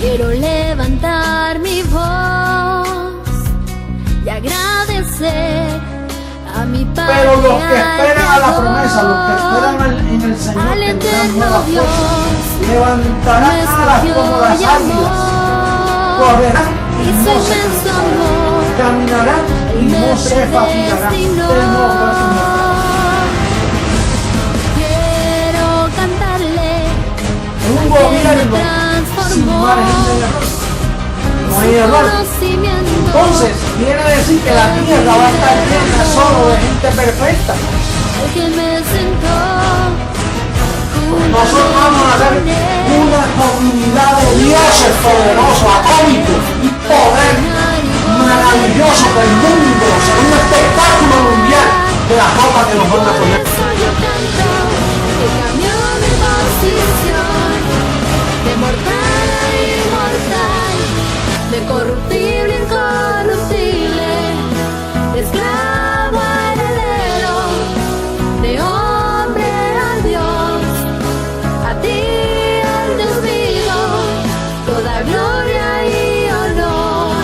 Quiero levantar mi voz y agradecer a mi Padre. Pero los que esperan a la promesa, los que esperan en el Señor, tendrán nuevas fuerzas, levantarán alas como las águilas, correrán y no se cansarán, caminarán y no se fatigarán. Quiero cantarle un gobierno sin margen de error. No hay error. Entonces, quiere decir que la tierra va a estar llena solo de gente perfecta. Nosotros vamos a ser una comunidad de dioses poderosos, atómicos y poder maravilloso del mundo, será un espectáculo mundial de la ropa que nos van a poner. De mortal a inmortal, de corruptible a incorruptible, de esclavo a heredero, de hombre a Dios, a ti al Dios vivo, toda gloria y honor.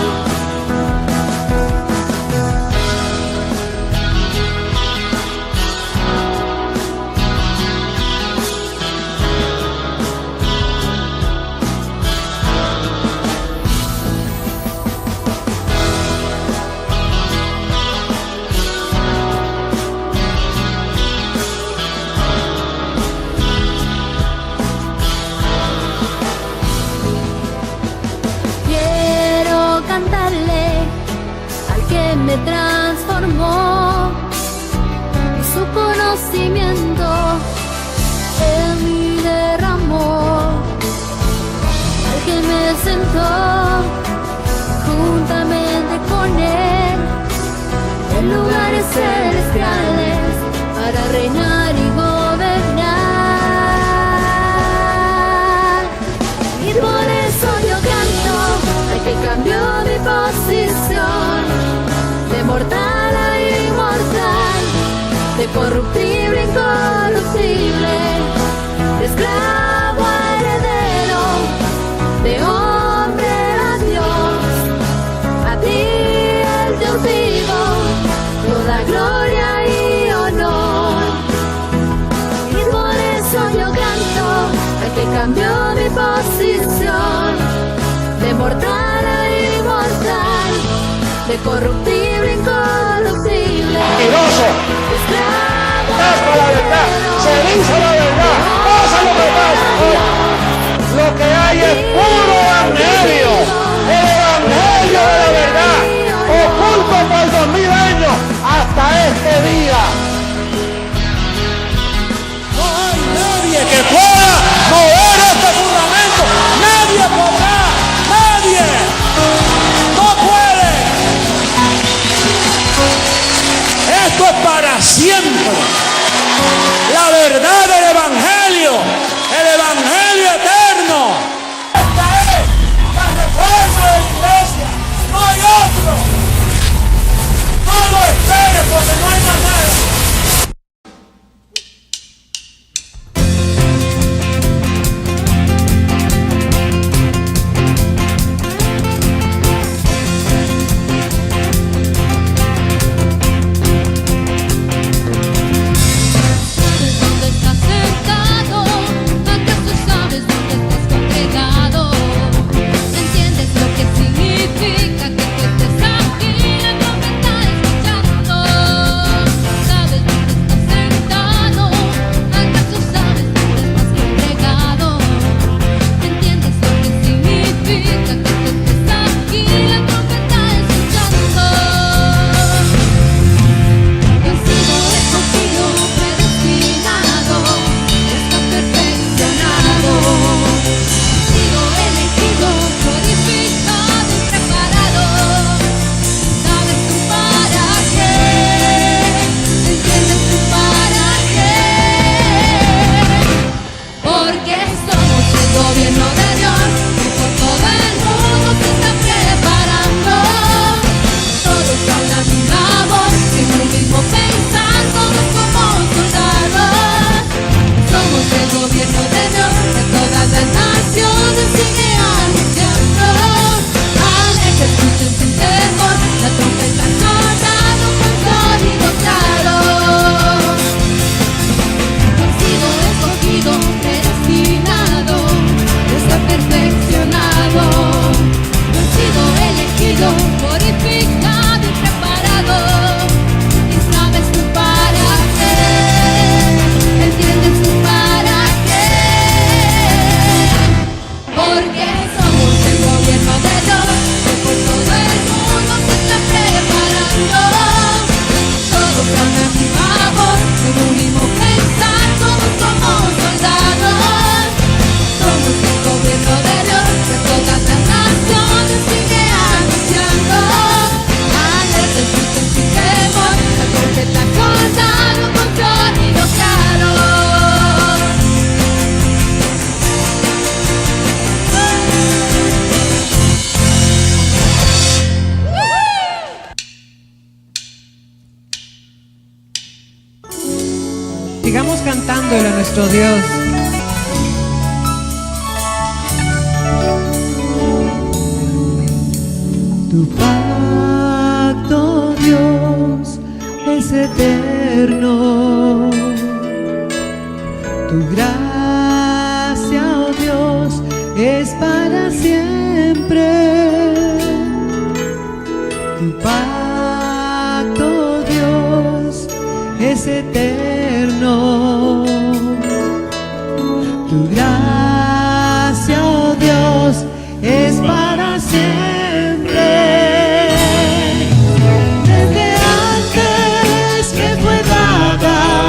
Me transformó y su conocimiento en mí derramó, al que me sentó juntamente con él en lugares celestiales para reinar y gobernar. Y por eso yo canto al que cambió mi posición, de mortal a inmortal, de corruptible a incorruptible, de esclavo a heredero, de hombre a Dios, a ti el Dios vivo, toda gloria y honor. Y por eso yo canto al que cambió mi posición, de mortal a inmortal, de corruptible, incorruptible, mentiroso, esclavo, la verdad, se dice la verdad, pasa lo que pasa. Lo que hay es puro evangelio, el evangelio de la verdad, oculto por 2000 años hasta este día. No hay nadie que pueda mover este fundamento, nadie podrá, nadie. Esto es para siempre. La verdad del evangelio Sigamos cantándole a nuestro Dios. Tu pacto, Dios, es eterno. Tu gracia, oh Dios, es para siempre. Tu pacto, Dios, es eterno. Tu gracia, oh Dios, es para siempre. Desde antes me fue dada,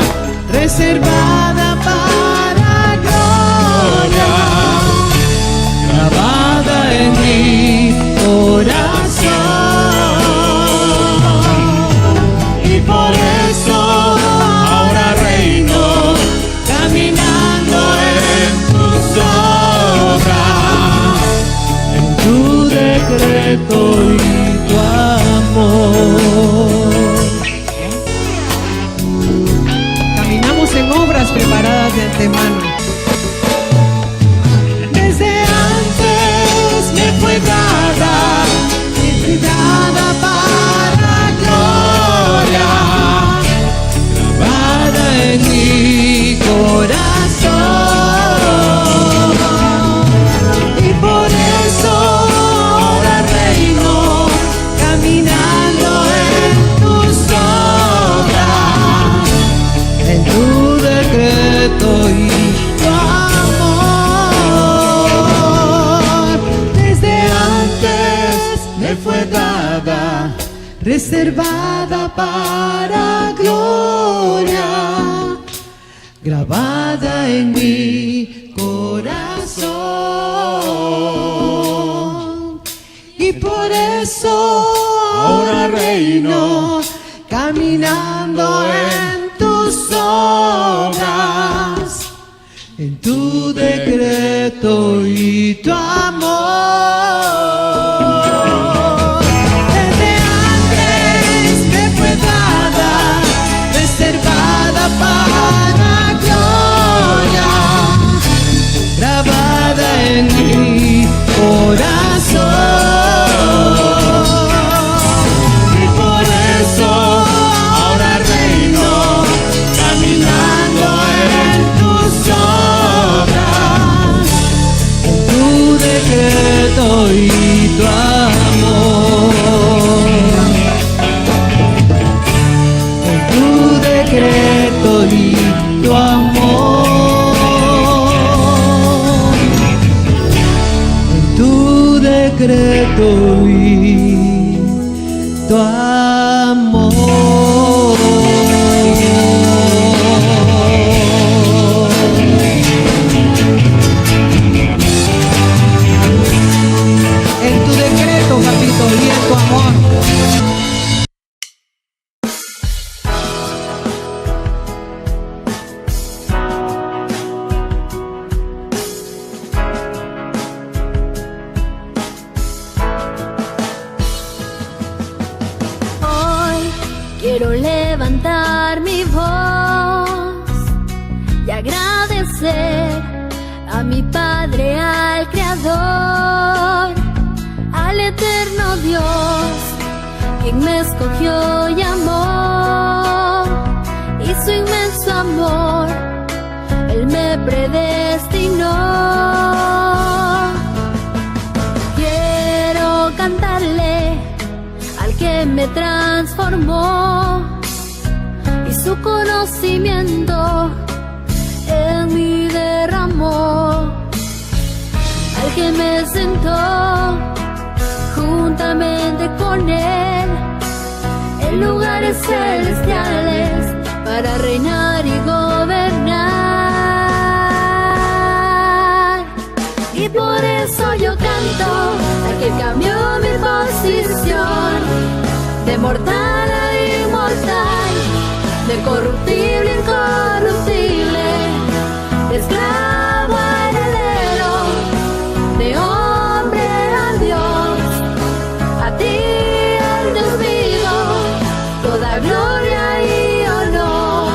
reservada para gloria, grabada en mi corazón. Y por eso ahora reino, caminando en tus obras, en tu decreto y tu amor. Caminamos en obras preparadas de antemano. Desde antes me fue dada, para gloria, grabada en mi corazón. Y por eso ahora reino, caminando en tus obras, en tu decreto y tu amor. Desde antes me fue dada, reservada para gloria, grabada en mi corazón. Y por eso ahora reino, caminando en tus obras, en tu decreto y tu amor. Desde antes me fue dada, reservada para gloria, grabada en mi corazón. Y por eso ahora reino, caminando en tus obras, en tu decreto y tu amor. En tu decreto y tu amor. En tu decreto y tu amor. En tu decreto, papito, y en tu amor. Hoy quiero levantar mi voz y agradecer a mi Padre, al Creador, al eterno Dios, quien me escogió y amó, y su inmenso amor, Él me predestinó. Quiero cantarle al que me transformó, y su conocimiento en mí derramó, al que me sentó juntamente con Él en lugares celestiales para reinar y gobernar. Y por eso yo canto al que cambió mi posición de mortal a inmortal, de corruptible a incorruptible, de esclavo a heredero, de hombre a Dios. A ti, al Dios vivo, toda gloria y honor.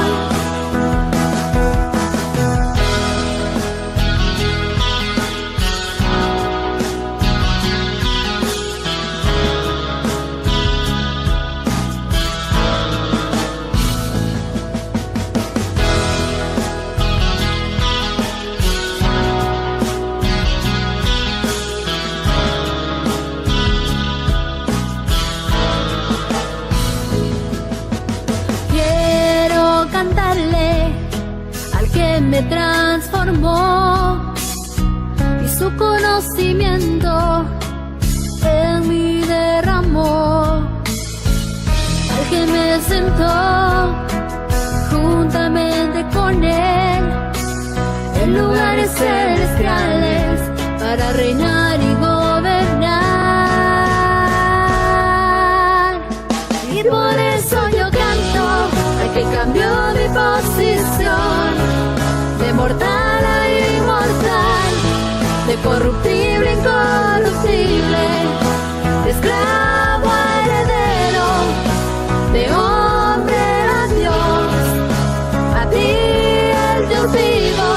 conocimiento en mí derramó, al que me sentó juntamente con él en lugares celestiales para reinar y gobernar. Y por eso yo canto al que cambió mi posición de mortal a inmortal, de corruptible a incorruptible, de esclavo a heredero, de hombre a Dios. A ti el Dios vivo,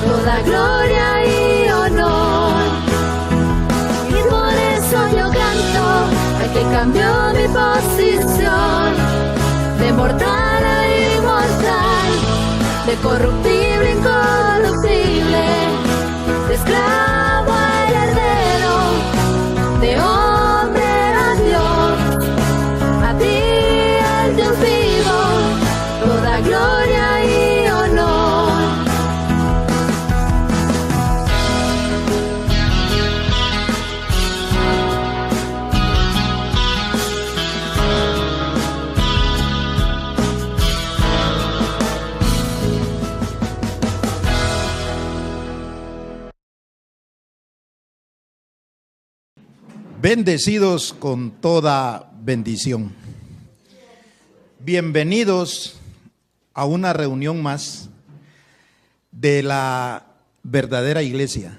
toda gloria y honor. Y por eso yo canto al que cambió mi posición de mortal a inmortal, de corruptible a incorruptible, de esclavo a heredero, de hombre a Dios. A ti el Dios vivo, toda gloria y honor. Bendecidos con toda bendición. Bienvenidos a una reunión más de la verdadera iglesia,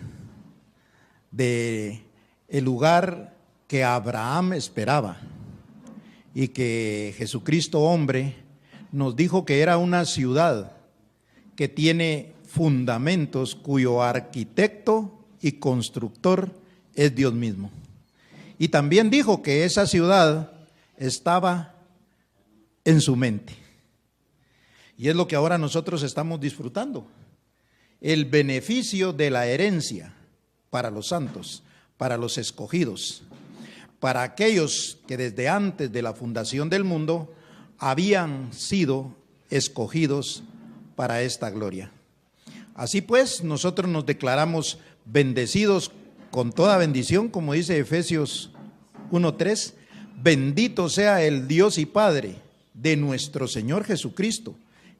de el lugar que Abraham esperaba y que Jesucristo hombre nos dijo que era una ciudad que tiene fundamentos, cuyo arquitecto y constructor es Dios mismo. Y también dijo que esa ciudad estaba en su mente. Y es lo que ahora nosotros estamos disfrutando. El beneficio de la herencia para los santos, para los escogidos, para aquellos que desde antes de la fundación del mundo habían sido escogidos para esta gloria. Así pues, nosotros nos declaramos bendecidos con toda bendición, como dice Efesios 1:3, bendito sea el Dios y Padre de nuestro Señor Jesucristo,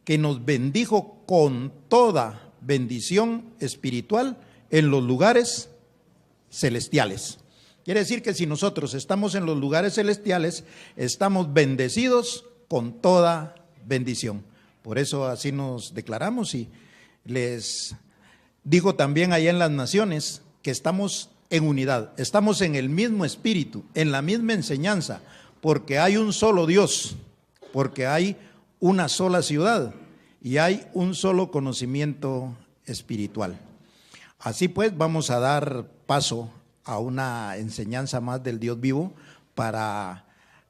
que nos bendijo con toda bendición espiritual en los lugares celestiales. Quiere decir que si nosotros estamos en los lugares celestiales, estamos bendecidos con toda bendición. Por eso así nos declaramos, y les digo también allá en las naciones que estamos en unidad, estamos en el mismo espíritu, en la misma enseñanza, porque hay un solo Dios, porque hay una sola ciudad y hay un solo conocimiento espiritual. Así pues, vamos a dar paso a una enseñanza más del Dios vivo para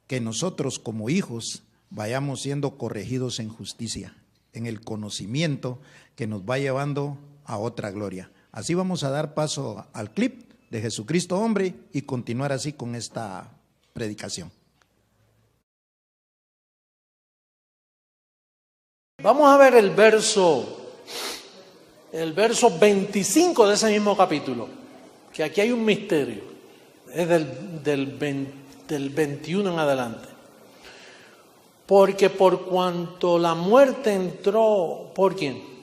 que nosotros como hijos vayamos siendo corregidos en justicia, en el conocimiento que nos va llevando a otra gloria. Así vamos a dar paso al clip de Jesucristo hombre y continuar así con esta predicación. Vamos a ver el verso 25 de ese mismo capítulo, que aquí hay un misterio, es del 21 en adelante. Porque por cuanto la muerte entró, ¿por quién?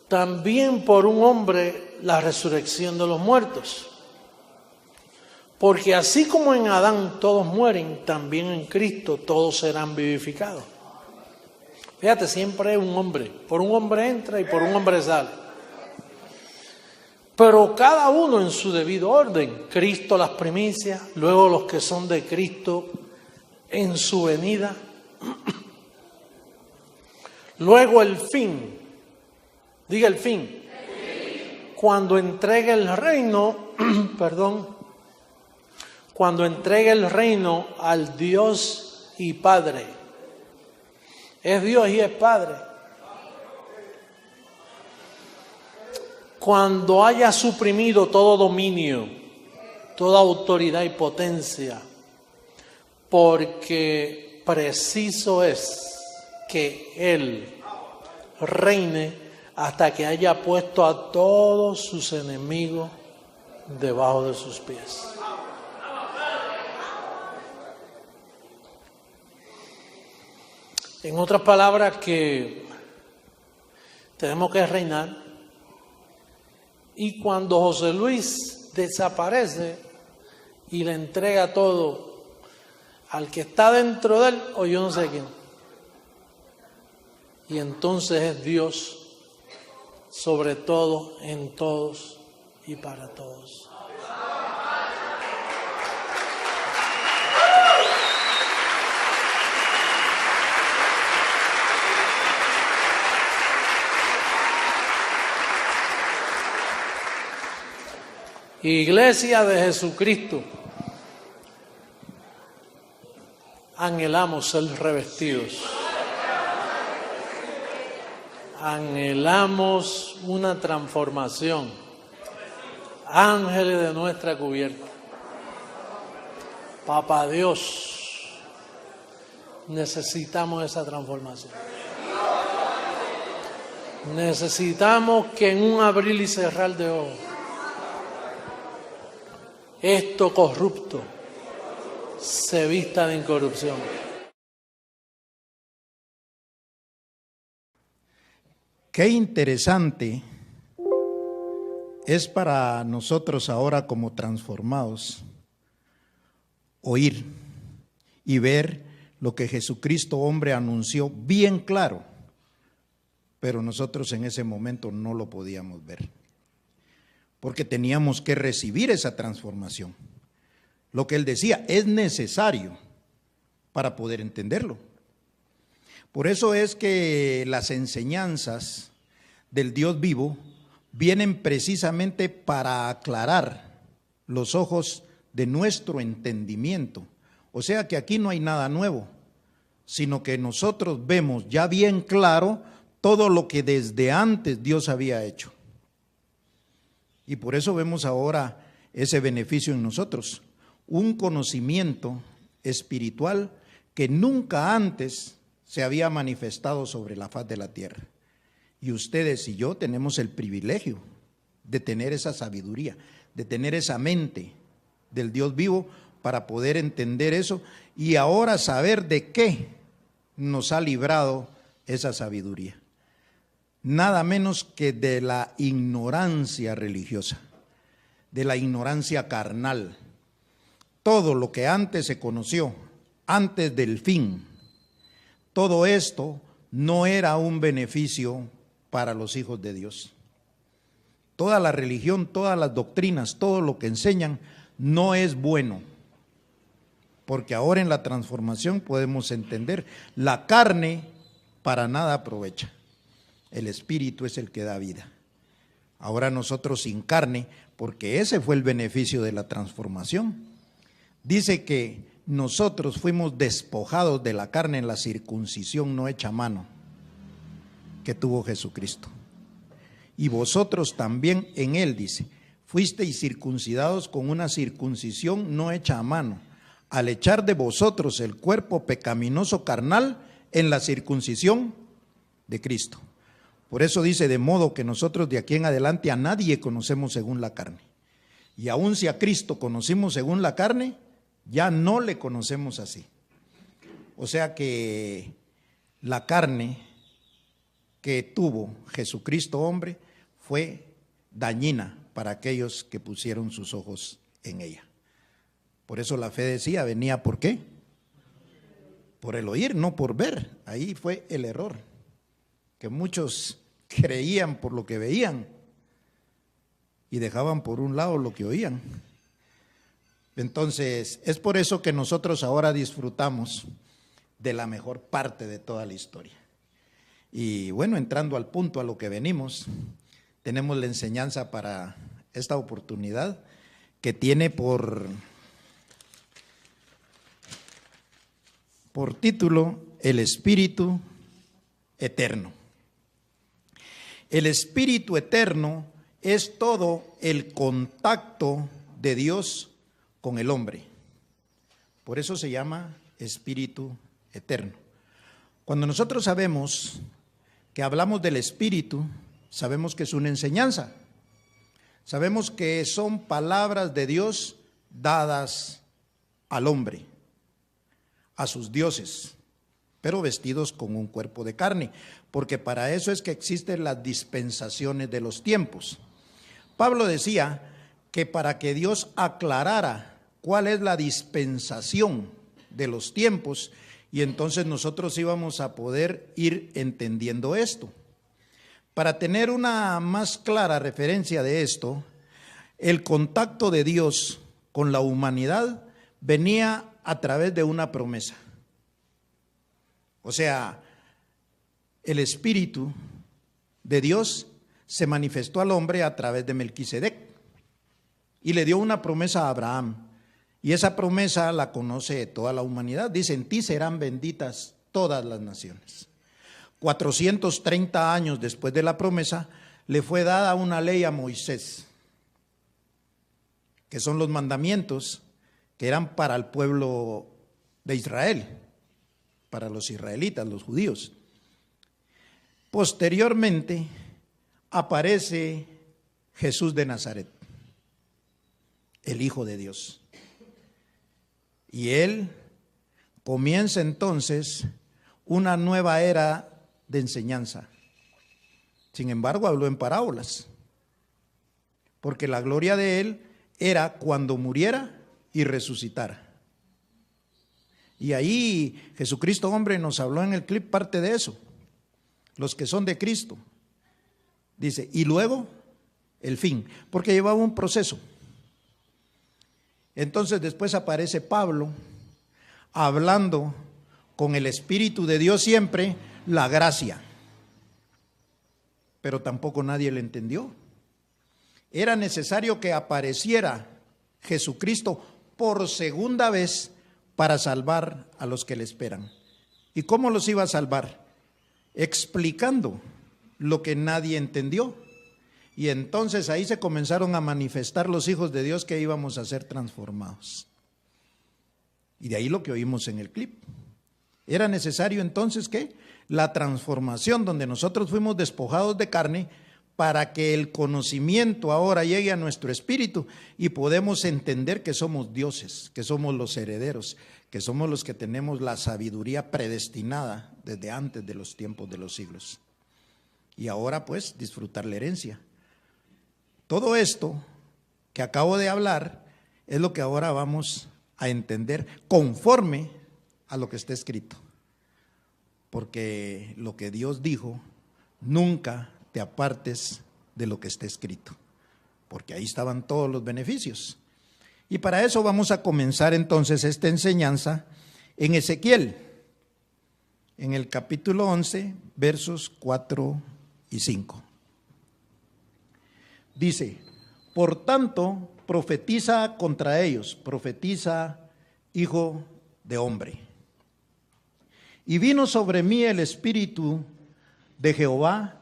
También por un hombre la resurrección de los muertos. Porque así como en Adán todos mueren, también en Cristo todos serán vivificados. Fíjate, siempre es un hombre. Por un hombre entra y por un hombre sale. Pero cada uno en su debido orden. Cristo las primicias, luego los que son de Cristo en su venida. Luego el fin. Diga el fin. Cuando entregue el reino, cuando entregue el reino al Dios y Padre. Es Dios y es Padre. Cuando haya suprimido todo dominio, toda autoridad y potencia, porque preciso es que Él reine hasta que haya puesto a todos sus enemigos debajo de sus pies. En otras palabras, que tenemos que reinar. Y cuando José Luis desaparece y le entrega todo al que está dentro de él, o yo no sé quién, y entonces es Dios sobre todo, en todos y para todos. Iglesia de Jesucristo, anhelamos ser revestidos. Anhelamos una transformación. Ángeles de nuestra cubierta. Papá Dios, necesitamos esa transformación. Necesitamos que en un abrir y cerrar de ojos, esto corrupto se vista de incorrupción. Qué interesante es para nosotros ahora como transformados oír y ver lo que Jesucristo hombre anunció bien claro, pero nosotros en ese momento no lo podíamos ver, porque teníamos que recibir esa transformación. Lo que él decía es necesario para poder entenderlo. Por eso es que las enseñanzas del Dios vivo vienen precisamente para aclarar los ojos de nuestro entendimiento. O sea que aquí no hay nada nuevo, sino que nosotros vemos ya bien claro todo lo que desde antes Dios había hecho. Y por eso vemos ahora ese beneficio en nosotros, un conocimiento espiritual que nunca antes se había manifestado sobre la faz de la tierra. Y ustedes y yo tenemos el privilegio de tener esa sabiduría, de tener esa mente del Dios vivo para poder entender eso y ahora saber de qué nos ha librado esa sabiduría. Nada menos que de la ignorancia religiosa, de la ignorancia carnal. Todo lo que antes se conoció, antes del fin, todo esto no era un beneficio para los hijos de Dios. Toda la religión, todas las doctrinas, todo lo que enseñan no es bueno, porque ahora en la transformación podemos entender, la carne para nada aprovecha, el espíritu es el que da vida. Ahora nosotros sin carne, porque ese fue el beneficio de la transformación. Dice que nosotros fuimos despojados de la carne en la circuncisión no hecha a mano que tuvo Jesucristo. Y vosotros también en él, dice, fuisteis circuncidados con una circuncisión no hecha a mano, al echar de vosotros el cuerpo pecaminoso carnal en la circuncisión de Cristo. Por eso dice, de modo que nosotros de aquí en adelante a nadie conocemos según la carne. Y aun si a Cristo conocimos según la carne, ya no le conocemos así. O sea que la carne que tuvo Jesucristo hombre fue dañina para aquellos que pusieron sus ojos en ella. Por eso la fe decía, venía ¿por qué? Por el oír, no por ver. Ahí fue el error, que muchos creían por lo que veían y dejaban por un lado lo que oían. Entonces, es por eso que nosotros ahora disfrutamos de la mejor parte de toda la historia. Y bueno, entrando al punto a lo que venimos, tenemos la enseñanza para esta oportunidad que tiene por título El Espíritu Eterno. El Espíritu Eterno es todo el contacto de Dios con el hombre. Por eso se llama Espíritu Eterno. Cuando nosotros sabemos que hablamos del Espíritu, sabemos que es una enseñanza. Sabemos que son palabras de Dios dadas al hombre, a sus dioses, pero vestidos con un cuerpo de carne, porque para eso es que existen las dispensaciones de los tiempos. Pablo decía que para que Dios aclarara cuál es la dispensación de los tiempos, y entonces nosotros íbamos a poder ir entendiendo esto. Para tener una más clara referencia de esto, el contacto de Dios con la humanidad venía a través de una promesa. O sea, el Espíritu de Dios se manifestó al hombre a través de Melquisedec y le dio una promesa a Abraham. Y esa promesa la conoce toda la humanidad. Dice, en ti serán benditas todas las naciones. 430 años después de la promesa, le fue dada una ley a Moisés, que son los mandamientos que eran para el pueblo de Israel, para los israelitas, los judíos. Posteriormente aparece Jesús de Nazaret, el Hijo de Dios. Y él comienza entonces una nueva era de enseñanza. Sin embargo, habló en parábolas, porque la gloria de él era cuando muriera y resucitara. Y ahí Jesucristo hombre nos habló en el clip parte de eso, los que son de Cristo. Dice, y luego el fin, porque llevaba un proceso. Entonces después aparece Pablo hablando con el Espíritu de Dios siempre, la gracia. Pero tampoco nadie le entendió. Era necesario que apareciera Jesucristo por segunda vez para salvar a los que le esperan. ¿Y cómo los iba a salvar? Explicando lo que nadie entendió. Y entonces ahí se comenzaron a manifestar los hijos de Dios que íbamos a ser transformados. Y de ahí lo que oímos en el clip. Era necesario entonces que la transformación donde nosotros fuimos despojados de carne para que el conocimiento ahora llegue a nuestro espíritu y podemos entender que somos dioses, que somos los herederos, que somos los que tenemos la sabiduría predestinada desde antes de los tiempos de los siglos. Y ahora pues disfrutar la herencia. Todo esto que acabo de hablar es lo que ahora vamos a entender conforme a lo que está escrito. Porque lo que Dios dijo, nunca te apartes de lo que está escrito, porque ahí estaban todos los beneficios. Y para eso vamos a comenzar entonces esta enseñanza en Ezequiel, en el capítulo 11, versos 4 y 5. Dice, por tanto, profetiza contra ellos, profetiza, hijo de hombre. Y vino sobre mí el Espíritu de Jehová,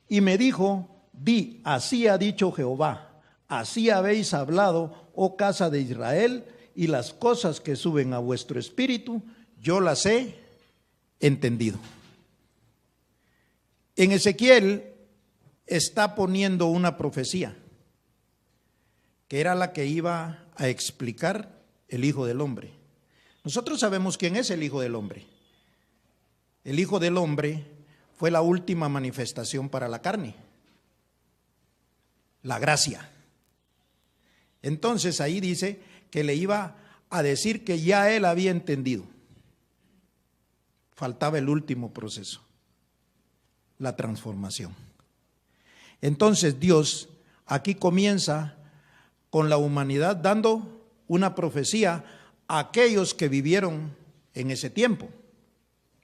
y me dijo, di, así ha dicho Jehová, así habéis hablado, oh casa de Israel, y las cosas que suben a vuestro espíritu, yo las he entendido. En Ezequiel está poniendo una profecía, que era la que iba a explicar el Hijo del Hombre. Nosotros sabemos quién es el Hijo del Hombre. El Hijo del Hombre fue la última manifestación para la carne, la gracia. Entonces ahí dice que le iba a decir que ya él había entendido. Faltaba el último proceso, la transformación. Entonces Dios aquí comienza con la humanidad dando una profecía a aquellos que vivieron en ese tiempo.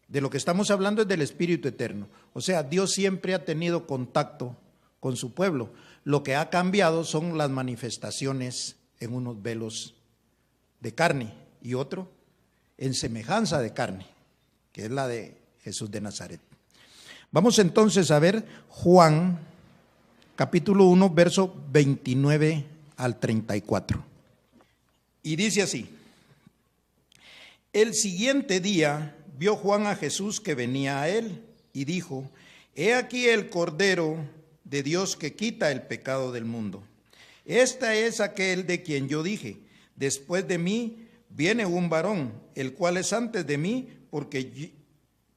De lo que estamos hablando es del Espíritu Eterno. O sea, Dios siempre ha tenido contacto con su pueblo. Lo que ha cambiado son las manifestaciones en unos velos de carne y otro en semejanza de carne, que es la de Jesús de Nazaret. Vamos entonces a ver Juan, capítulo 1, verso 29 al 34. Y dice así, el siguiente día vio Juan a Jesús que venía a él y dijo, he aquí el Cordero de Dios que quita el pecado del mundo. Este es aquel de quien yo dije, después de mí viene un varón, el cual es antes de mí,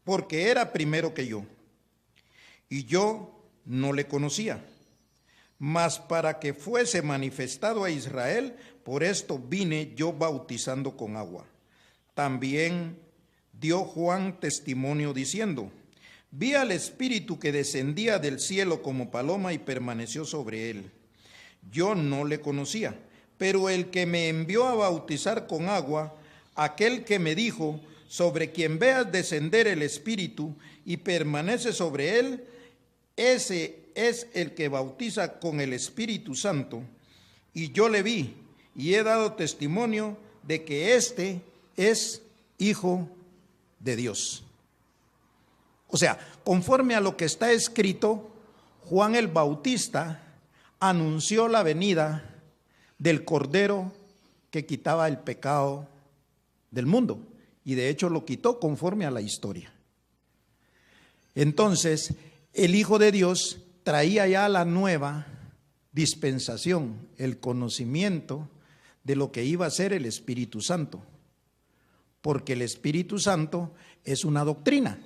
porque era primero que yo. Y yo no le conocía. Mas para que fuese manifestado a Israel, por esto vine yo bautizando con agua. También dio Juan testimonio diciendo, vi al Espíritu que descendía del cielo como paloma y permaneció sobre él. Yo no le conocía, pero el que me envió a bautizar con agua, aquel que me dijo, sobre quien veas descender el Espíritu y permanece sobre él, ese es el que bautiza con el Espíritu Santo. Y yo le vi y he dado testimonio de que éste es Hijo de Dios. O sea, conforme a lo que está escrito, Juan el Bautista anunció la venida del Cordero que quitaba el pecado del mundo, y de hecho lo quitó conforme a la historia. Entonces, el Hijo de Dios traía ya la nueva dispensación, el conocimiento de lo que iba a ser el Espíritu Santo, porque el Espíritu Santo es una doctrina.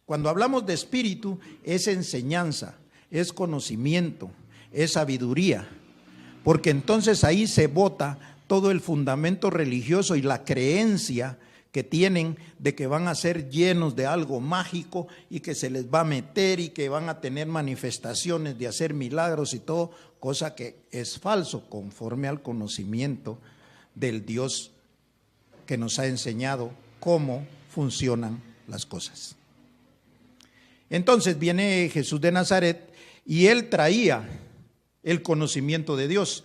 Cuando hablamos de espíritu, es enseñanza, es conocimiento, es sabiduría, porque entonces ahí se bota todo el fundamento religioso y la creencia que tienen de que van a ser llenos de algo mágico y que se les va a meter y que van a tener manifestaciones de hacer milagros y todo, cosa que es falso conforme al conocimiento del Dios que nos ha enseñado cómo funcionan las cosas. Entonces viene Jesús de Nazaret y él traía el conocimiento de Dios.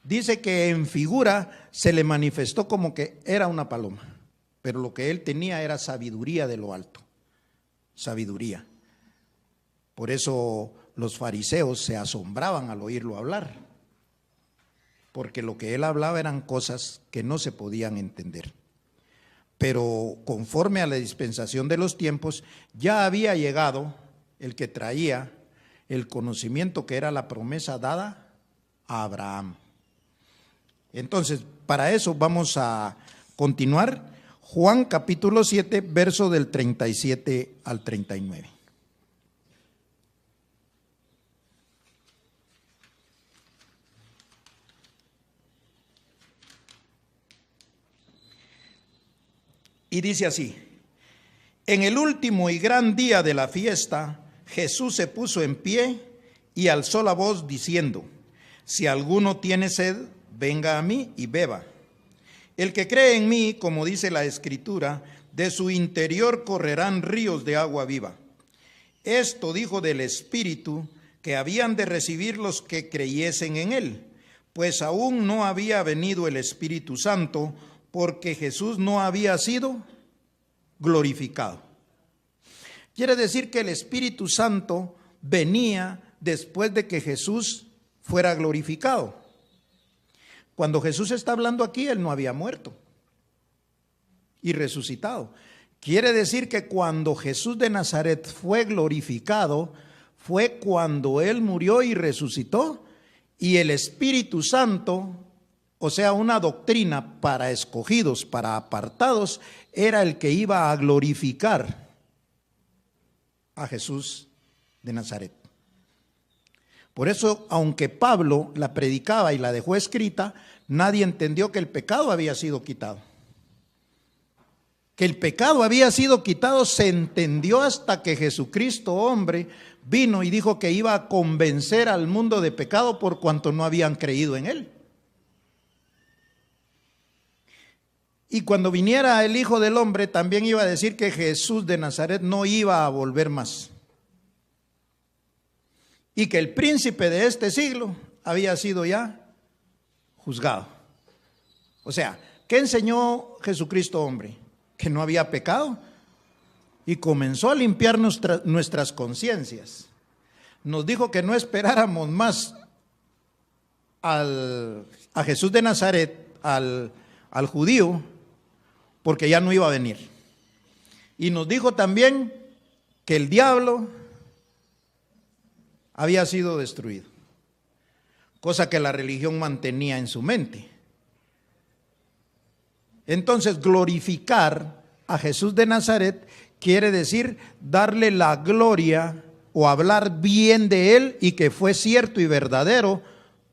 Dice que en figura se le manifestó como que era una paloma, pero lo que él tenía era sabiduría de lo alto, sabiduría. Por eso los fariseos se asombraban al oírlo hablar, porque lo que él hablaba eran cosas que no se podían entender. Pero conforme a la dispensación de los tiempos, ya había llegado el que traía el conocimiento que era la promesa dada a Abraham. Entonces, para eso vamos a continuar. Juan capítulo 7, verso del 37 al 39. Y dice así: en el último y gran día de la fiesta, Jesús se puso en pie y alzó la voz diciendo: si alguno tiene sed, venga a mí y beba. El que cree en mí, como dice la Escritura, de su interior correrán ríos de agua viva. Esto dijo del Espíritu que habían de recibir los que creyesen en él, pues aún no había venido el Espíritu Santo, porque Jesús no había sido glorificado. Quiere decir que el Espíritu Santo venía después de que Jesús fuera glorificado. Cuando Jesús está hablando aquí, él no había muerto y resucitado. Quiere decir que cuando Jesús de Nazaret fue glorificado, fue cuando él murió y resucitó, y el Espíritu Santo, o sea, una doctrina para escogidos, para apartados, era el que iba a glorificar a Jesús de Nazaret. Por eso, aunque Pablo la predicaba y la dejó escrita, nadie entendió que el pecado había sido quitado. Que el pecado había sido quitado se entendió hasta que Jesucristo, hombre, vino y dijo que iba a convencer al mundo de pecado por cuanto no habían creído en él. Y cuando viniera el Hijo del Hombre, también iba a decir que Jesús de Nazaret no iba a volver más. Y que el príncipe de este siglo había sido ya juzgado. O sea, ¿qué enseñó Jesucristo, hombre? Que no había pecado. Y comenzó a limpiar nuestras conciencias. Nos dijo que no esperáramos más a Jesús de Nazaret, al judío, porque ya no iba a venir. Y nos dijo también que el diablo había sido destruido, cosa que la religión mantenía en su mente. Entonces, glorificar a Jesús de Nazaret quiere decir darle la gloria o hablar bien de él y que fue cierto y verdadero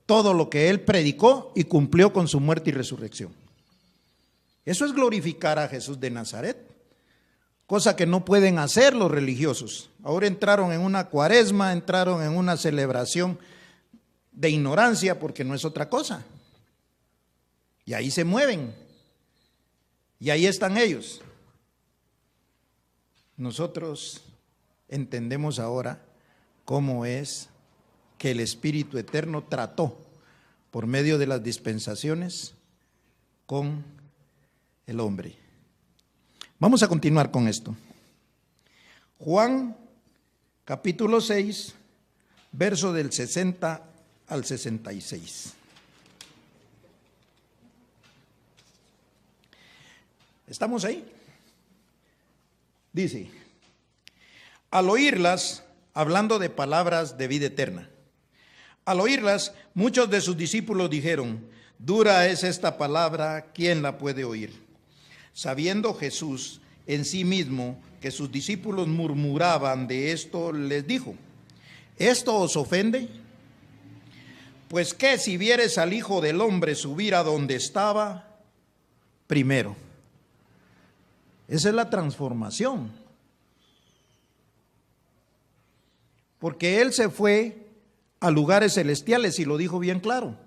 todo lo que él predicó y cumplió con su muerte y resurrección. Eso es glorificar a Jesús de Nazaret, cosa que no pueden hacer los religiosos. Ahora entraron en una cuaresma, entraron en una celebración de ignorancia porque no es otra cosa. Y ahí se mueven. Y ahí están ellos. Nosotros entendemos ahora cómo es que el Espíritu Eterno trató por medio de las dispensaciones con el hombre. Vamos a continuar con esto. Juan capítulo 6, verso del 60 al 66. ¿Estamos ahí? Dice, al oírlas, hablando de palabras de vida eterna, al oírlas, muchos de sus discípulos dijeron, dura es esta palabra, ¿quién la puede oír? Sabiendo Jesús en sí mismo que sus discípulos murmuraban de esto, les dijo, ¿esto os ofende? Pues qué si vieres al Hijo del Hombre subir a donde estaba primero. Esa es la transformación. Porque Él se fue a lugares celestiales y lo dijo bien claro,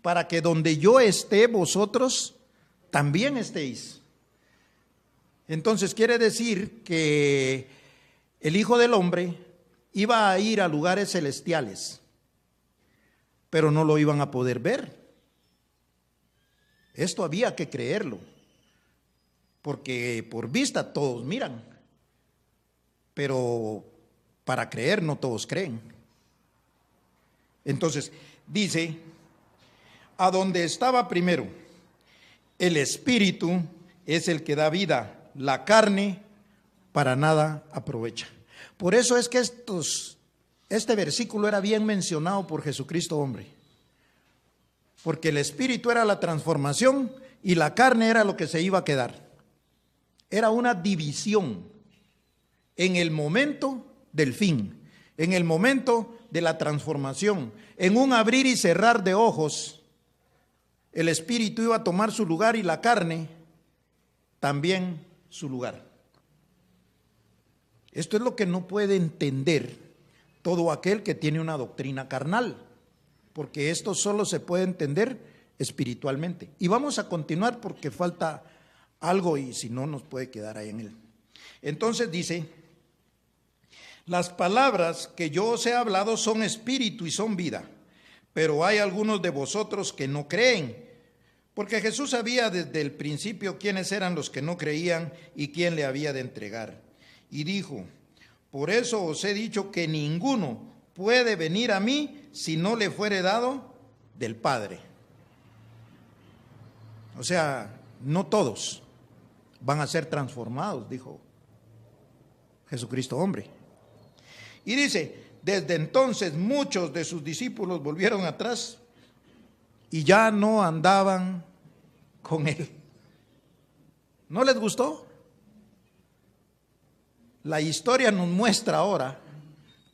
para que donde yo esté, vosotros también estéis. Entonces quiere decir que el Hijo del Hombre iba a ir a lugares celestiales, pero no lo iban a poder ver. Esto había que creerlo. Porque por vista todos miran, pero para creer no todos creen. Entonces dice, a donde estaba primero, el Espíritu es el que da vida, la carne para nada aprovecha. Por eso es que este versículo era bien mencionado por Jesucristo hombre, porque el Espíritu era la transformación y la carne era lo que se iba a quedar. Era una división en el momento del fin, en el momento de la transformación, en un abrir y cerrar de ojos. El Espíritu iba a tomar su lugar y la carne también su lugar. Esto es lo que no puede entender todo aquel que tiene una doctrina carnal, porque esto solo se puede entender espiritualmente. Y vamos a continuar porque falta algo y si no nos puede quedar ahí en él. Entonces dice, las palabras que yo os he hablado son espíritu y son vida, pero hay algunos de vosotros que no creen, porque Jesús sabía desde el principio quiénes eran los que no creían y quién le había de entregar. Y dijo, por eso os he dicho que ninguno puede venir a mí si no le fuere dado del Padre. O sea, no todos van a ser transformados, dijo Jesucristo hombre. Y dice, desde entonces muchos de sus discípulos volvieron atrás y ya no andaban con él. ¿No les gustó? La historia nos muestra ahora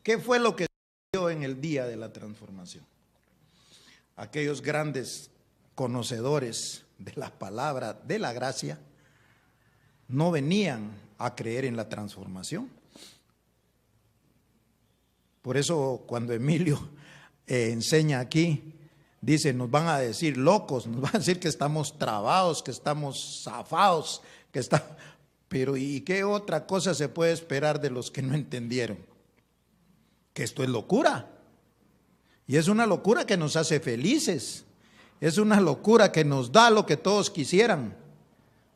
qué fue lo que sucedió en el día de la transformación. Aquellos grandes conocedores de la palabra de la gracia no venían a creer en la transformación. Por eso cuando Emilio enseña aquí, dice, nos van a decir locos, nos van a decir que estamos trabados, que estamos zafados, pero ¿y qué otra cosa se puede esperar de los que no entendieron? Que esto es locura. Y es una locura que nos hace felices. Es una locura que nos da lo que todos quisieran.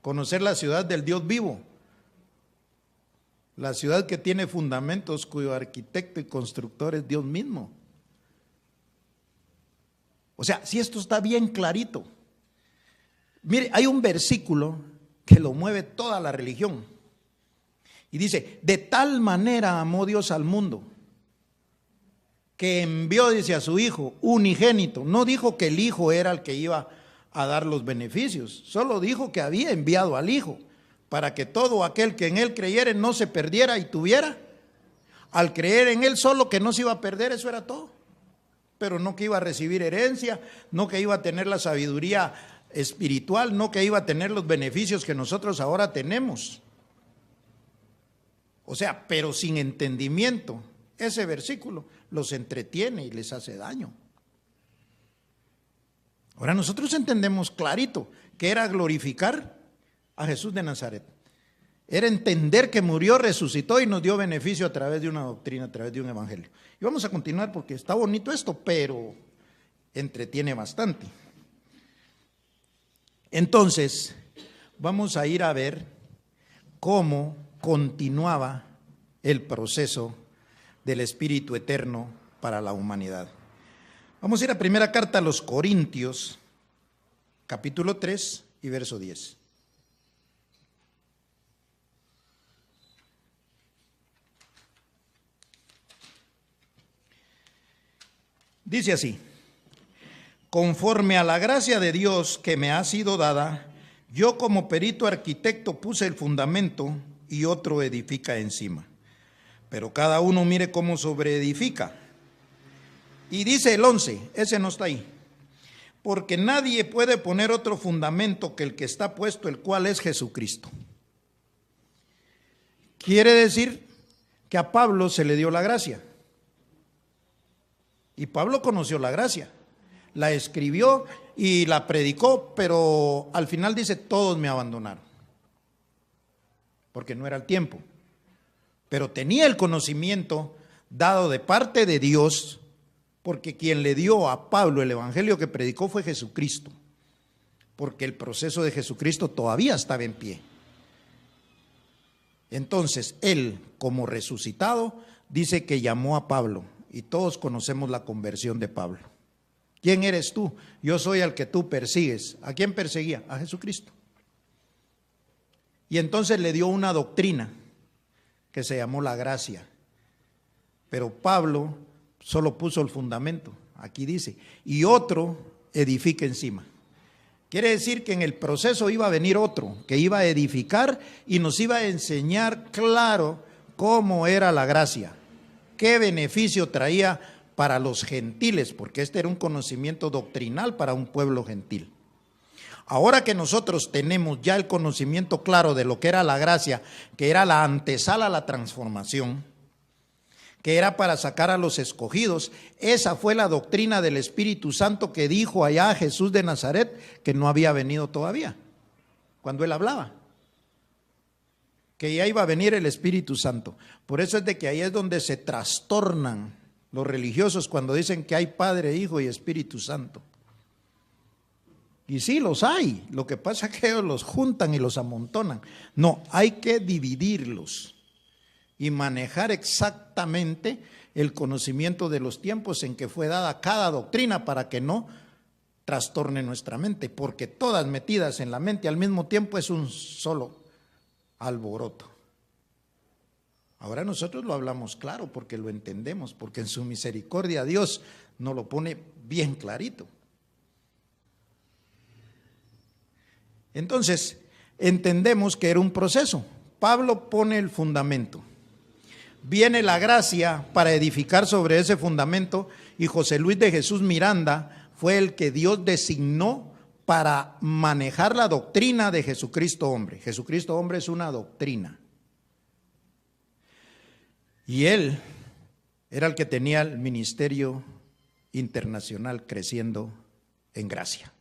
Conocer la ciudad del Dios vivo. La ciudad que tiene fundamentos, cuyo arquitecto y constructor es Dios mismo. O sea, si esto está bien clarito. Mire, hay un versículo que lo mueve toda la religión. Y dice, de tal manera amó Dios al mundo, que envió, dice, a su Hijo unigénito. No dijo que el Hijo era el que iba a dar los beneficios, solo dijo que había enviado al Hijo para que todo aquel que en Él creyere no se perdiera y tuviera. Al creer en Él solo que no se iba a perder, eso era todo. Pero no que iba a recibir herencia, no que iba a tener la sabiduría espiritual, no que iba a tener los beneficios que nosotros ahora tenemos. O sea, pero sin entendimiento, ese versículo los entretiene y les hace daño. Ahora nosotros entendemos clarito que era glorificar a Jesús de Nazaret. Era entender que murió, resucitó y nos dio beneficio a través de una doctrina, a través de un evangelio. Y vamos a continuar porque está bonito esto, pero entretiene bastante. Entonces, vamos a ir a ver cómo continuaba el proceso del Espíritu Eterno para la humanidad. Vamos a ir a primera carta a los Corintios, capítulo 3 y verso 10. Dice así: conforme a la gracia de Dios que me ha sido dada, yo como perito arquitecto puse el fundamento y otro edifica encima. Pero cada uno mire cómo sobreedifica. Y dice el 11, ese no está ahí. Porque nadie puede poner otro fundamento que el que está puesto, el cual es Jesucristo. Quiere decir que a Pablo se le dio la gracia. Y Pablo conoció la gracia. La escribió y la predicó, pero al final dice, todos me abandonaron. Porque no era el tiempo. Pero tenía el conocimiento dado de parte de Dios, porque quien le dio a Pablo el evangelio que predicó fue Jesucristo, porque el proceso de Jesucristo todavía estaba en pie. Entonces, él, como resucitado, dice que llamó a Pablo, y todos conocemos la conversión de Pablo. ¿Quién eres tú? Yo soy al que tú persigues. ¿A quién perseguía? A Jesucristo. Y entonces le dio una doctrina que se llamó la gracia. Pero Pablo solo puso el fundamento. Aquí dice, y otro edifica encima. Quiere decir que en el proceso iba a venir otro, que iba a edificar y nos iba a enseñar claro cómo era la gracia, qué beneficio traía para los gentiles, porque este era un conocimiento doctrinal para un pueblo gentil. Ahora que nosotros tenemos ya el conocimiento claro de lo que era la gracia, que era la antesala a la transformación, que era para sacar a los escogidos, esa fue la doctrina del Espíritu Santo que dijo allá Jesús de Nazaret, que no había venido todavía, cuando él hablaba, que ya iba a venir el Espíritu Santo. Por eso es de que ahí es donde se trastornan los religiosos cuando dicen que hay Padre, Hijo y Espíritu Santo. Y sí, los hay. Lo que pasa es que ellos los juntan y los amontonan. No, hay que dividirlos y manejar exactamente el conocimiento de los tiempos en que fue dada cada doctrina para que no trastorne nuestra mente, porque todas metidas en la mente al mismo tiempo es un solo alboroto. Ahora nosotros lo hablamos claro porque lo entendemos, porque en su misericordia Dios nos lo pone bien clarito. Entonces, entendemos que era un proceso. Pablo pone el fundamento. Viene la gracia para edificar sobre ese fundamento y José Luis de Jesús Miranda fue el que Dios designó para manejar la doctrina de Jesucristo hombre. Jesucristo hombre es una doctrina. Y él era el que tenía el ministerio internacional creciendo en gracia.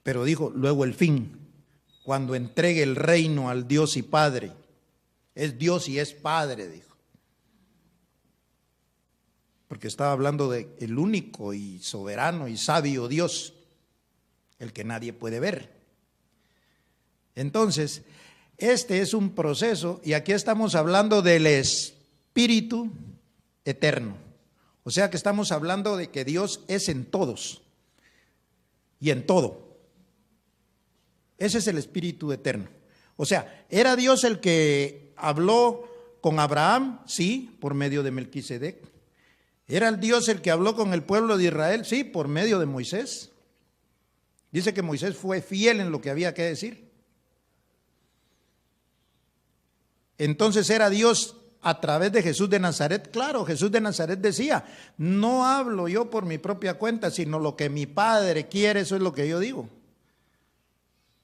Pero dijo, luego el fin, cuando entregue el reino al Dios y Padre. Es Dios y es Padre, dijo. Porque estaba hablando de el único y soberano y sabio Dios, el que nadie puede ver. Entonces, este es un proceso y aquí estamos hablando del Espíritu Eterno. O sea que estamos hablando de que Dios es en todos y en todo. Ese es el Espíritu Eterno. O sea, ¿era Dios el que habló con Abraham? Sí, por medio de Melquisedec. ¿Era el Dios el que habló con el pueblo de Israel? Sí, por medio de Moisés. Dice que Moisés fue fiel en lo que había que decir. Entonces, ¿era Dios a través de Jesús de Nazaret? Claro, Jesús de Nazaret decía, no hablo yo por mi propia cuenta, sino lo que mi Padre quiere, eso es lo que yo digo.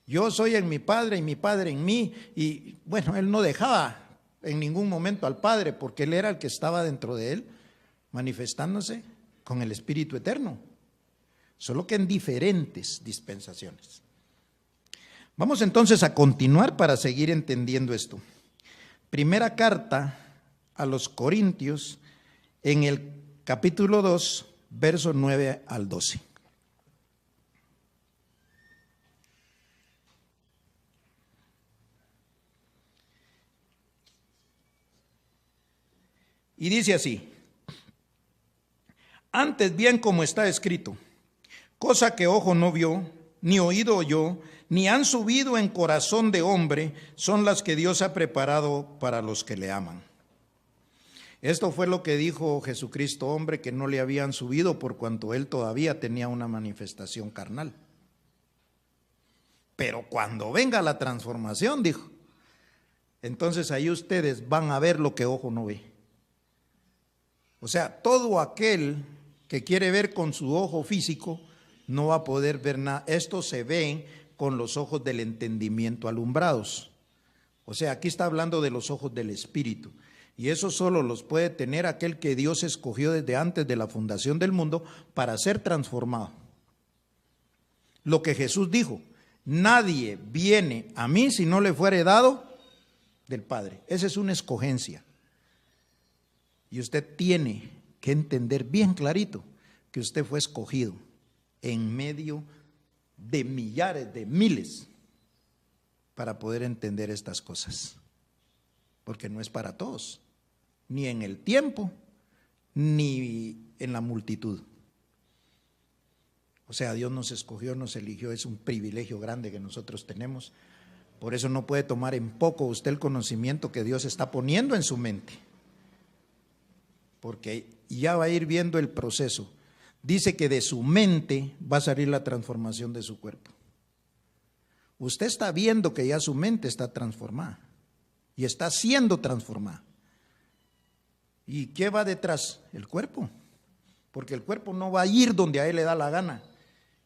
Yo soy en mi Padre y mi Padre en mí. Y bueno, él no dejaba en ningún momento al Padre, porque él era el que estaba dentro de él, manifestándose con el Espíritu Eterno, solo que en diferentes dispensaciones. Vamos entonces a continuar para seguir entendiendo esto. Primera carta a los Corintios, en el capítulo 2, versos 9 al 12. Y dice así: antes bien, como está escrito, cosa que ojo no vio, ni oído oyó, ni han subido en corazón de hombre, son las que Dios ha preparado para los que le aman. Esto fue lo que dijo Jesucristo, hombre, que no le habían subido por cuanto él todavía tenía una manifestación carnal. Pero cuando venga la transformación, dijo, entonces ahí ustedes van a ver lo que ojo no ve. O sea, todo aquel que quiere ver con su ojo físico no va a poder ver nada. Esto se ve con los ojos del entendimiento alumbrados. O sea, aquí está hablando de los ojos del Espíritu. Y eso solo los puede tener aquel que Dios escogió desde antes de la fundación del mundo para ser transformado. Lo que Jesús dijo, nadie viene a mí si no le fuere dado del Padre. Esa es una escogencia. Y usted tiene que entender bien clarito que usted fue escogido en medio de millares, de miles, para poder entender estas cosas. Porque no es para todos, ni en el tiempo, ni en la multitud. O sea, Dios nos escogió, nos eligió, es un privilegio grande que nosotros tenemos. Por eso no puede tomar en poco usted el conocimiento que Dios está poniendo en su mente, porque ya va a ir viendo el proceso. Dice que de su mente va a salir la transformación de su cuerpo. Usted está viendo que ya su mente está transformada y está siendo transformada. ¿Y qué va detrás? El cuerpo. Porque el cuerpo no va a ir donde a él le da la gana.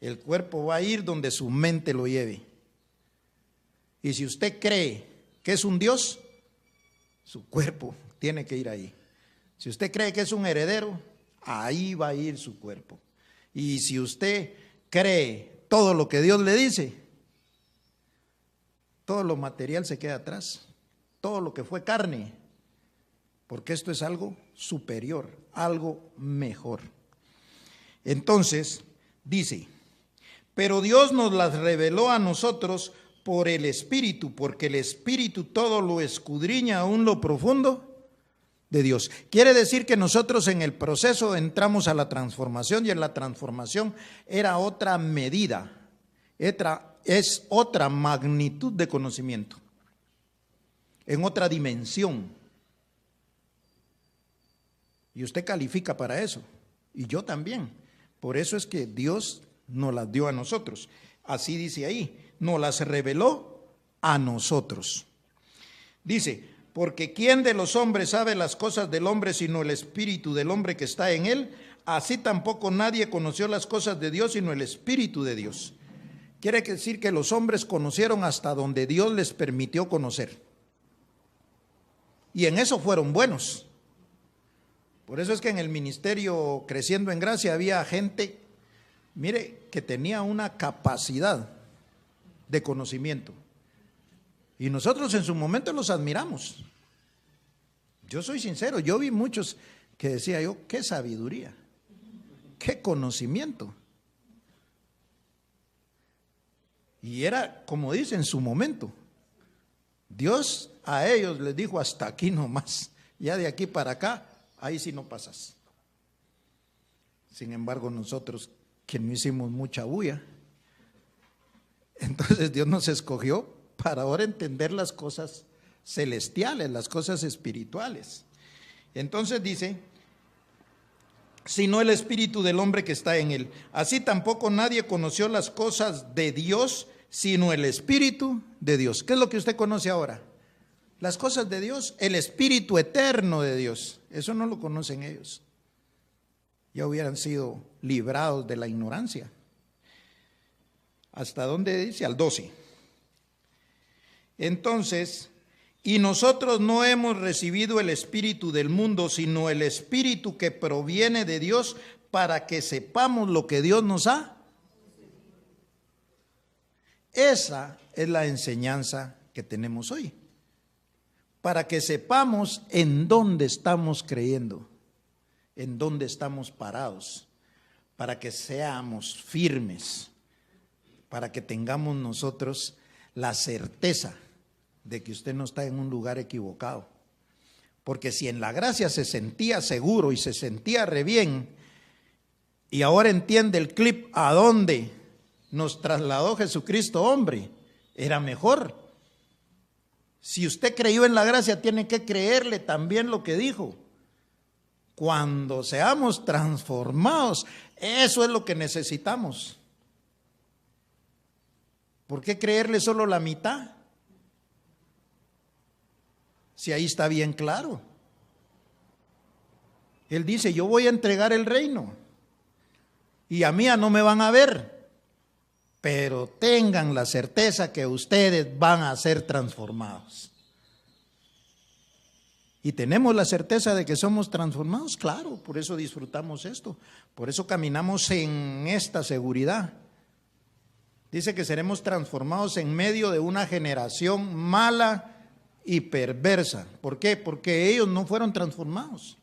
El cuerpo va a ir donde su mente lo lleve. Y si usted cree que es un Dios, su cuerpo tiene que ir ahí. Si usted cree que es un heredero, ahí va a ir su cuerpo. Y si usted cree todo lo que Dios le dice, todo lo material se queda atrás, todo lo que fue carne, porque esto es algo superior, algo mejor. Entonces, dice, pero Dios nos las reveló a nosotros por el Espíritu, porque el Espíritu todo lo escudriña aún lo profundo de Dios. Quiere decir que nosotros en el proceso entramos a la transformación, y en la transformación era otra medida, es otra magnitud de conocimiento, en otra dimensión. Y usted califica para eso, y yo también. Por eso es que Dios nos las dio a nosotros. Así dice ahí, nos las reveló a nosotros. Dice, porque ¿quién de los hombres sabe las cosas del hombre sino el espíritu del hombre que está en él? Así tampoco nadie conoció las cosas de Dios sino el Espíritu de Dios. Quiere decir que los hombres conocieron hasta donde Dios les permitió conocer. Y en eso fueron buenos. Por eso es que en el ministerio Creciendo en Gracia había gente, mire, que tenía una capacidad de conocimiento. Y nosotros en su momento los admiramos. Yo soy sincero, yo vi muchos que decía yo, qué sabiduría, qué conocimiento. Y era, como dice, en su momento. Dios a ellos les dijo, hasta aquí nomás, ya de aquí para acá, ahí sí no pasas. Sin embargo, nosotros que no hicimos mucha bulla, entonces Dios nos escogió para ahora entender las cosas celestiales, las cosas espirituales. Entonces dice, sino el espíritu del hombre que está en él. Así tampoco nadie conoció las cosas de Dios, sino el espíritu de Dios. ¿Qué es lo que usted conoce ahora? Las cosas de Dios, el espíritu eterno de Dios. Eso no lo conocen ellos. Ya hubieran sido librados de la ignorancia. ¿Hasta dónde dice? Al 12. Entonces, y nosotros no hemos recibido el espíritu del mundo, sino el espíritu que proviene de Dios, para que sepamos lo que Dios nos ha. Esa es la enseñanza que tenemos hoy. Para que sepamos en dónde estamos creyendo, en dónde estamos parados, para que seamos firmes, para que tengamos nosotros la certeza de que usted no está en un lugar equivocado. Porque si en la gracia se sentía seguro y se sentía re bien, y ahora entiende el clip a dónde nos trasladó Jesucristo hombre, era mejor. Si usted creyó en la gracia, tiene que creerle también lo que dijo. Cuando seamos transformados, eso es lo que necesitamos. ¿Por qué creerle solo la mitad? Si ahí está bien claro. Él dice, yo voy a entregar el reino y a mí ya no me van a ver, pero tengan la certeza que ustedes van a ser transformados. Y tenemos la certeza de que somos transformados, claro, por eso disfrutamos esto, por eso caminamos en esta seguridad. Dice que seremos transformados en medio de una generación mala y perversa. ¿Por qué? Porque ellos no fueron transformados.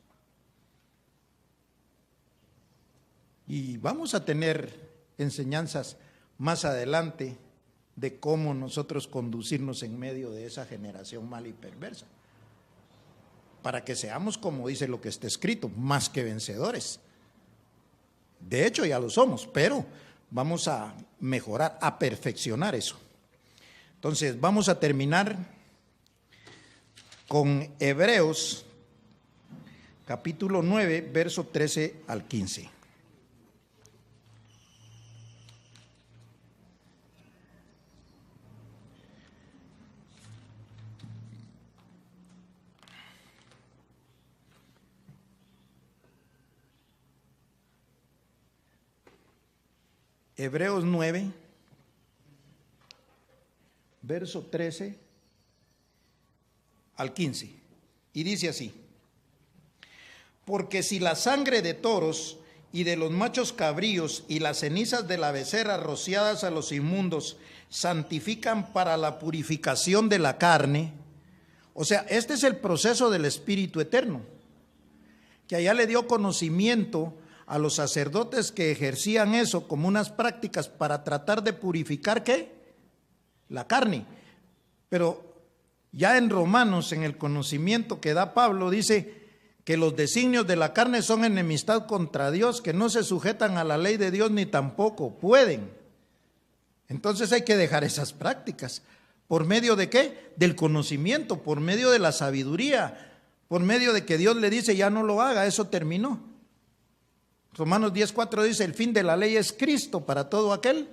Y vamos a tener enseñanzas más adelante de cómo nosotros conducirnos en medio de esa generación mala y perversa. Para que seamos, como dice lo que está escrito, más que vencedores. De hecho ya lo somos, pero vamos a mejorar, a perfeccionar eso. Entonces vamos a terminar con Hebreos capítulo 9, verso 13 al 15. Hebreos 9, verso 13 al 15, y dice así: porque si la sangre de toros y de los machos cabríos y las cenizas de la becerra rociadas a los inmundos santifican para la purificación de la carne, o sea, este es el proceso del Espíritu Eterno, que allá le dio conocimiento a los sacerdotes que ejercían eso como unas prácticas para tratar de purificar, ¿qué? La carne. Pero ya en Romanos, en el conocimiento que da Pablo, dice que los designios de la carne son enemistad contra Dios, que no se sujetan a la ley de Dios ni tampoco pueden. Entonces hay que dejar esas prácticas. ¿Por medio de qué? Del conocimiento, por medio de la sabiduría, por medio de que Dios le dice ya no lo haga, eso terminó. Romanos 10:4 dice, el fin de la ley es Cristo para todo aquel.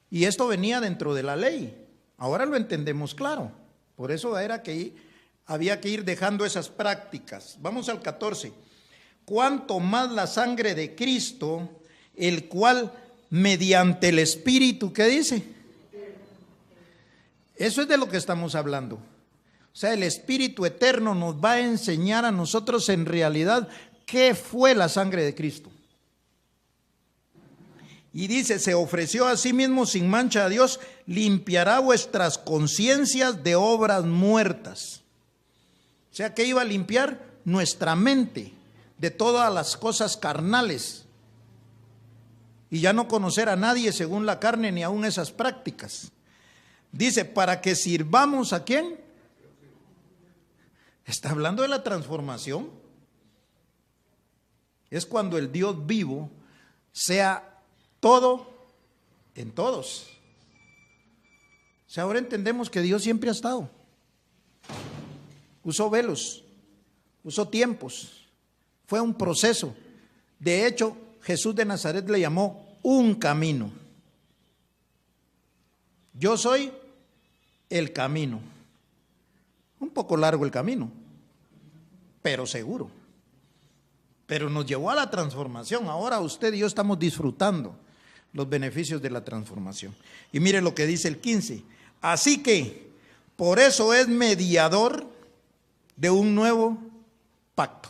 Y esto venía dentro de la ley. Ahora lo entendemos claro. Por eso era que había que ir dejando esas prácticas. Vamos al 14. Cuanto más la sangre de Cristo, el cual mediante el Espíritu, ¿qué dice? Eso es de lo que estamos hablando. O sea, el Espíritu Eterno nos va a enseñar a nosotros en realidad ¿qué fue la sangre de Cristo? Y dice, se ofreció a sí mismo sin mancha a Dios, limpiará vuestras conciencias de obras muertas. O sea, ¿qué iba a limpiar? Nuestra mente de todas las cosas carnales. Y ya no conocer a nadie según la carne ni aún esas prácticas. Dice, para que sirvamos ¿a quién? Está hablando de la transformación. Es cuando el Dios vivo sea todo en todos. O sea, ahora entendemos que Dios siempre ha estado. Usó velos, usó tiempos. Fue un proceso De hecho, Jesús de Nazaret le llamó un camino. Yo soy el camino. Un poco largo el camino, pero seguro. Pero nos llevó a la transformación. Ahora usted y yo estamos disfrutando los beneficios de la transformación. Y mire lo que dice el 15. Así que, por eso es mediador de un nuevo pacto.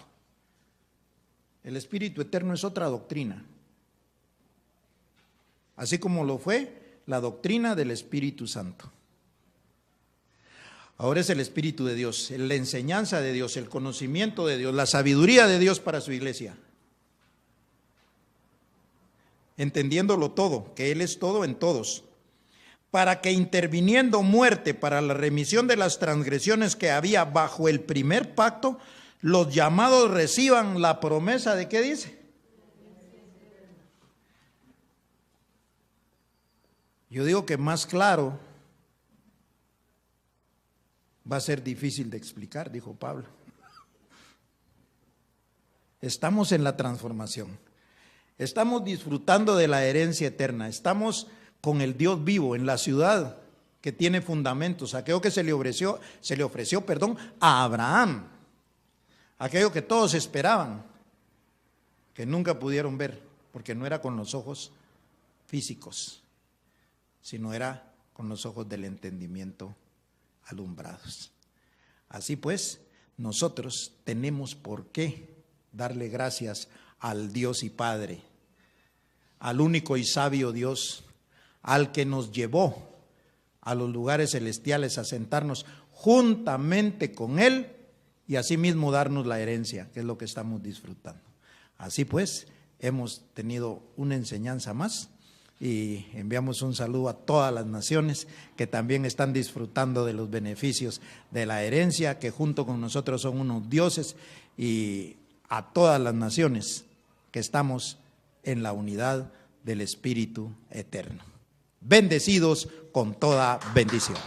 El Espíritu Eterno es otra doctrina. Así como lo fue la doctrina del Espíritu Santo. Ahora es el Espíritu de Dios, la enseñanza de Dios, el conocimiento de Dios, la sabiduría de Dios para su iglesia. Entendiéndolo todo, que Él es todo en todos, para que interviniendo muerte para la remisión de las transgresiones que había bajo el primer pacto, los llamados reciban la promesa de ¿qué dice? Yo digo que más claro va a ser difícil de explicar, dijo Pablo. Estamos en la transformación. Estamos disfrutando de la herencia eterna. Estamos con el Dios vivo en la ciudad que tiene fundamentos. Aquello que se le ofreció, a Abraham. Aquello que todos esperaban, que nunca pudieron ver, porque no era con los ojos físicos, sino era con los ojos del entendimiento alumbrados. Así pues, nosotros tenemos por qué darle gracias al Dios y Padre, al único y sabio Dios, al que nos llevó a los lugares celestiales a sentarnos juntamente con Él y asimismo darnos la herencia, que es lo que estamos disfrutando. Así pues, hemos tenido una enseñanza más. Y enviamos un saludo a todas las naciones que también están disfrutando de los beneficios de la herencia, que junto con nosotros son unos dioses, y a todas las naciones que estamos en la unidad del Espíritu Eterno. Bendecidos con toda bendición.